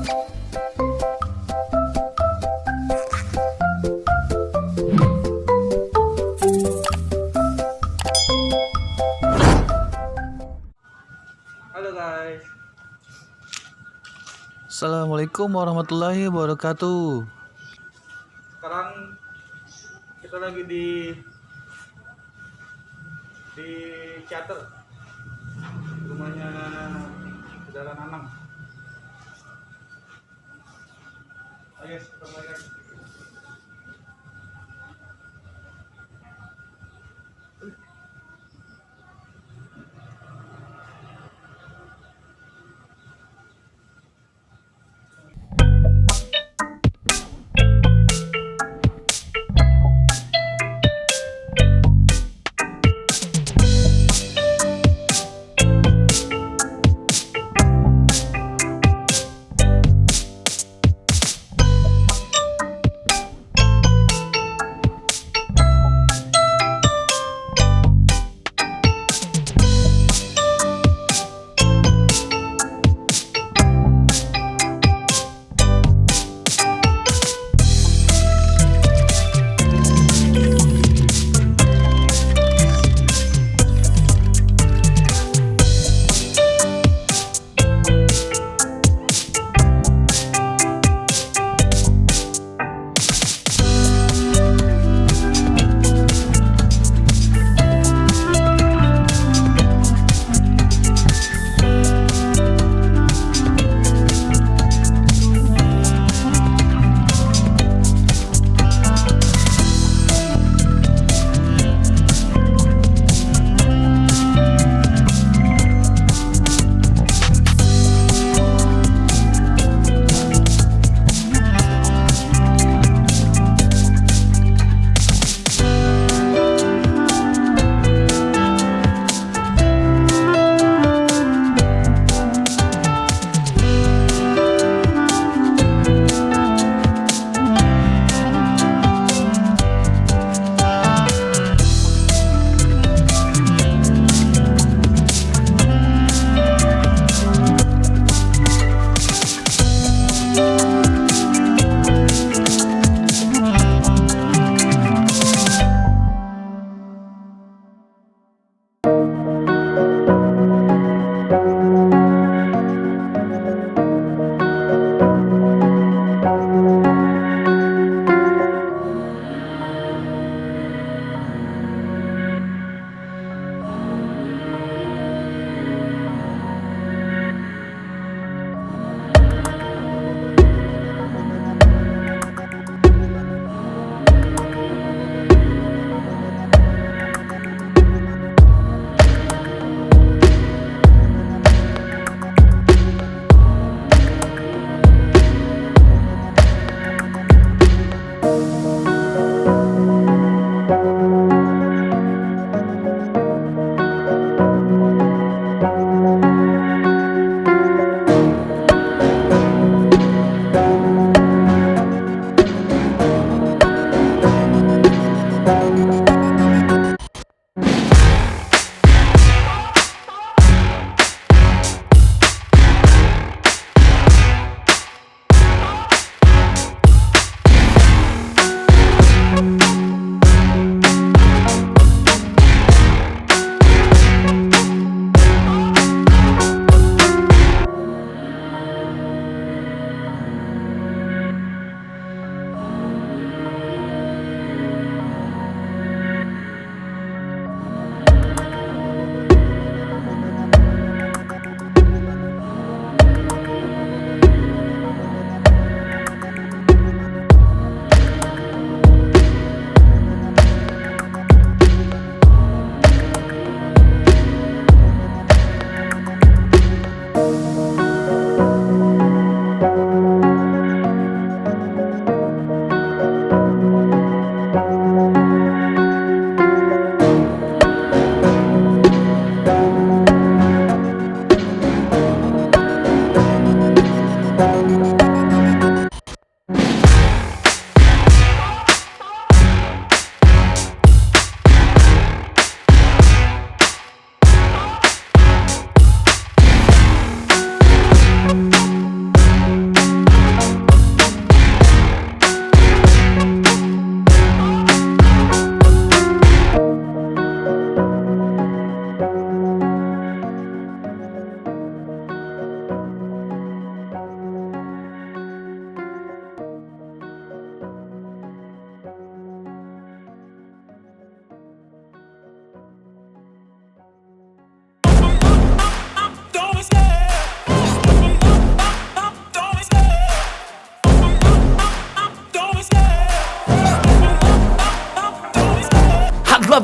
Halo guys. Assalamualaikum warahmatullahi wabarakatuh. Sekarang kita lagi di Ciater, rumahnya saudara Nanang. Ayo kita mulai guys.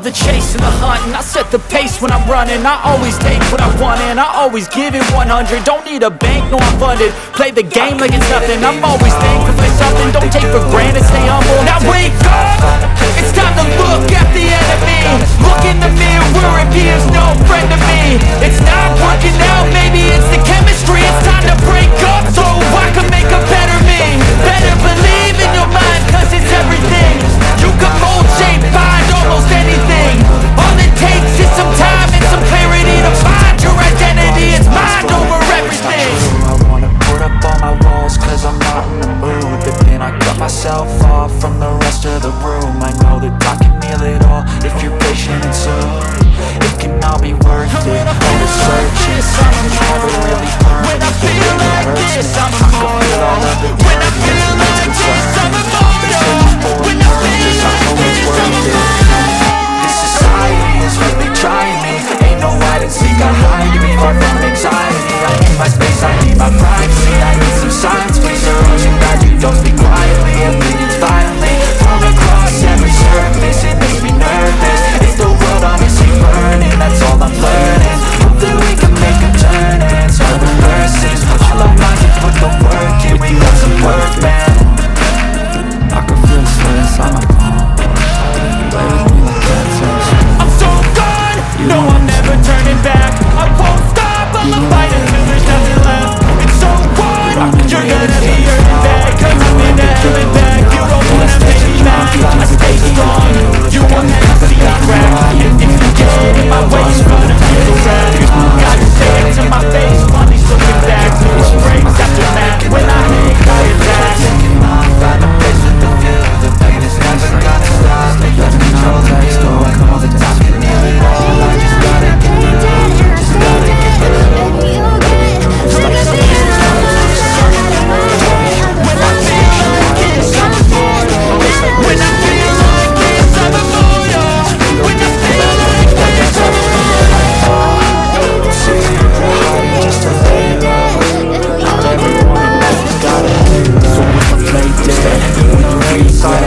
love the chase and the hunt, and I set the pace when I'm running. I always take what I want and I always give it 100. Don't need a bank, no I'm funded. Play the game like it's nothing. I'm always thankful for something. Don't take for granted, stay humble. Now wake up, it's time to look at the enemy. Look in the mirror if he is no friend to me. It's not working out, maybe it's the chemistry. It's time to break up so I can make a better me. Better believe in your mind, cause it's everything. You can mold, shape, find almost anything. All it takes is some time and some clarity to find your identity. It's mind over everything. I wanna put up all my walls cause I'm not in the mood. But then I cut myself off from the rest of the room. I know that I can heal it all if you're patient and soon. It can all be worth it. All the searches never really earned. When I feel like this, I'm immortal. When I feel like this, I'm immortal. When I feel like this, I'm immortal. This society is really trying me. Ain't no hide and seek, I hide to be far from anxiety. I need my space, I need my privacy. I need some silence, please. Or else I'm glad you don't speak quietly. Opinions violently thrown across every surface. It makes me nervous. It's the world honestly burning, that's all I'm learning. Hope that we can make a turn and start the verses. All I'm not to put the work in, we got some work, man. I can feel the sweat inside my palm. Play with me like cats. I'm so gone, no I'm never turning back. I won't stop, I'll fight until there's nothing left. It's so hard, you're gonna be hurting bad. Cause I'm in the hell and back. You don't wanna make me mad, I stay strong. You will never see me crack. And if you get in my way, you're gonna feel the wrath. Gotta say it to my face, money's looking back. It breaks after that, when I hate, I attack. Find a place with the view. The pain is never gonna stop. They lose control of me. I know that I can heal it all. I just gotta get through. Just gotta get through. It's like something's When I feel like this, I'm immortal. When I feel like this, I'm immortal. When I feel like this, I'm immortal. so hard just to lay low. Not everyone knows gotta hate. So if I play dead, when you regret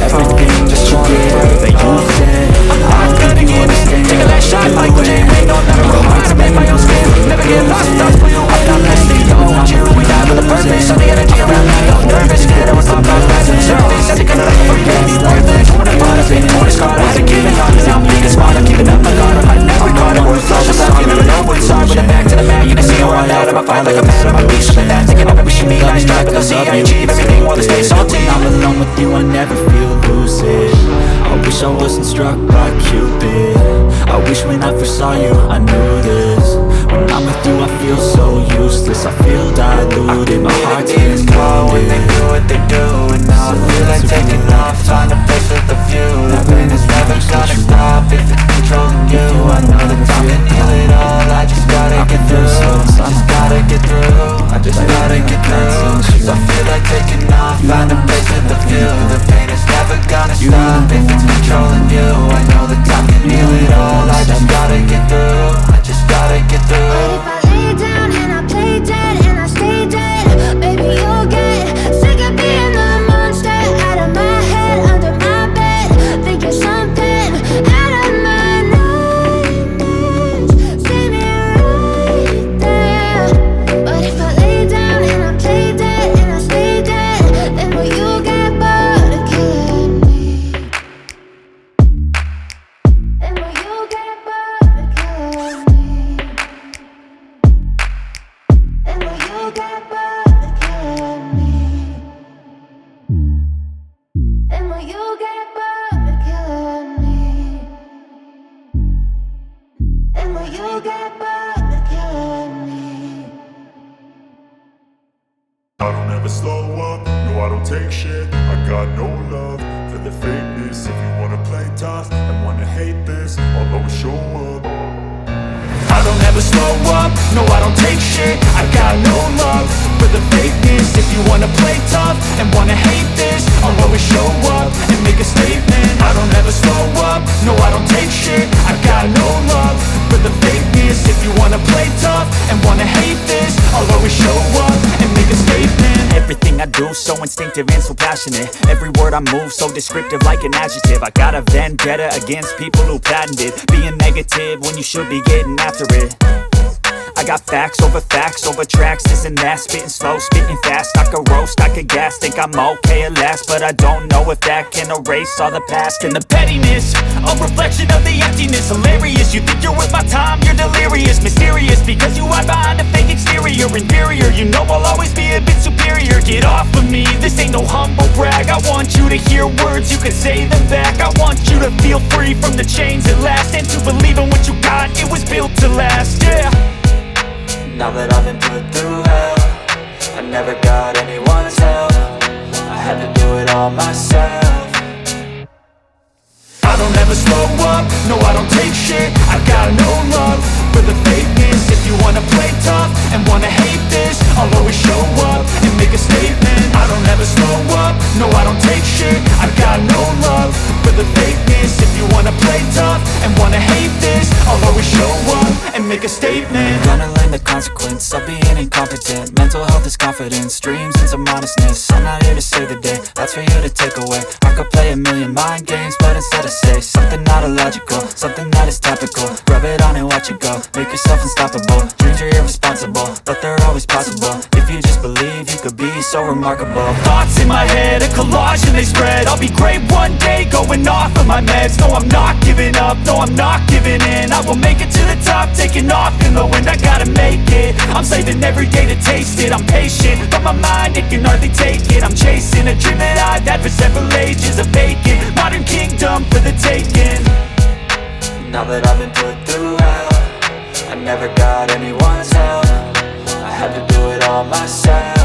everything that you did, that you said, I'm gonna give it, take a last shot like Jay. Wait, no, never go hard to make my own skin. Never get lost, thoughts for you. I'm not listening, yo, want you. We die with a purpose, on the energy around me. I'm nervous, kid, I was not my presence. Surface, I think I'm not forget me worth it. Torn apart, I've been torn as hard. I wasn't giving up, now I'm being smart. I'm keeping up my guard, I'm fighting every card. I'm worth lost, just you never know what's hard. When I'm back to the mat, you can see where I'm at. I'm a fight like a man, I'm a beast, something that taking over, wishing me nice. Try to see I achieve everything while they stay salty. when I'm alone with you, I never feel lucid. I wish I wasn't struck by Cupid. I wish when I first saw you, I knew this. When I'm with you, I feel so useless. I feel diluted, my heart's getting cold. When they do what they do, and now I feel like taking off. Find a place with a view. That pain is never gonna stop if it's controlling you. I know that time can heal it all. I just gotta get through. I just gotta get through. I just gotta get through. Cause I feel like taking off. Find a place with a view. The pain is never gonna stop if it's controlling you. I know that time can heal it all. I just gotta get through. I just gotta get through. But if I lay down and I play dead and I stay dead, baby you'll get sick of being the monster out of my head, under my bed, thinking something out of my nightmares. See me right there. But if I lay down and I play dead and I stay dead, then will you get bored of killing me? Then will you get bored of killing me? And will you get bored of killing me? And will you get bored of killing me? And will you get bored of killing me? I don't ever slow up, no I don't take shit. I got no love for the fakeness. If you wanna play tough and wanna hate this, I'll always show up. I don't ever slow up, no I don't take shit. I got no love for the fakeness. If you wanna play tough and wanna hate this, I'll always show up and make a statement. I don't ever slow up, no I don't take shit. I got no love for the fakeness. If you wanna play tough and wanna hate this, I'll always show up and make a statement. Everything everything I do so instinctive and so passionate. Every word I move so descriptive like an adjective. I got a vendetta against people who patented being negative when you should be getting after it. I got facts over tracks, this and that. Spitting slow, spitting fast, I could roast, I could gas. Think I'm okay at last, but I don't know if that can erase all the past. And the pettiness, a reflection of the emptiness. Hilarious, you think you're worth my time, you're delirious. Mysterious, because you hide behind a fake exterior. Inferior, you know I'll always be a bit superior. Get off of me, this ain't no humble brag. I want you to hear words, you can say them back. I want you to feel free from the chains at last, and to believe in what you got, it was built to last, yeah. Now that I've been put through hell, I never got anyone's help. I had to do it all myself. I don't ever slow up, no I don't take shit. I got no love for the fakeness. If you wanna play tough and wanna hate this, I'll always show up and make a statement. I don't ever slow up, no I don't take shit. I got no love for the fakeness. If you wanna play tough and wanna hate this, I'll always show up and make a statement. Gonna learn the consequence of being incompetent. Mental health is confidence, dreams and some honestness. I'm not here to save the day, that's for you to take away. I could play a million mind games, but instead I say something not illogical, something that is topical. Rub it on and watch it go, make yourself unstoppable. Dreams are irresponsible, but they're always possible. If you just believe, you could be so remarkable. Thoughts in my head, a collage and they spread. I'll be great one day, going off of my meds. No, I'm not giving up, no, I'm not giving in. I will make it to the top, taking off in the wind. I gotta make it, I'm saving every day to taste it. I'm patient, but my mind, it can hardly take it. I'm chasing a dream that I've had for several ages. A vacant, modern kingdom for the taking. Now that I've been put through hell, I never got anyone's help. I had to do it all myself.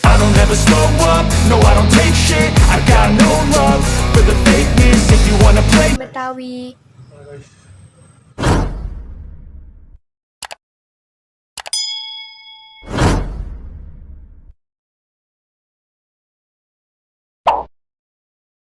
I don't ever slow up, no I don't take shit. I got no love for the fakeness. If you wanna play Betawi. Guys,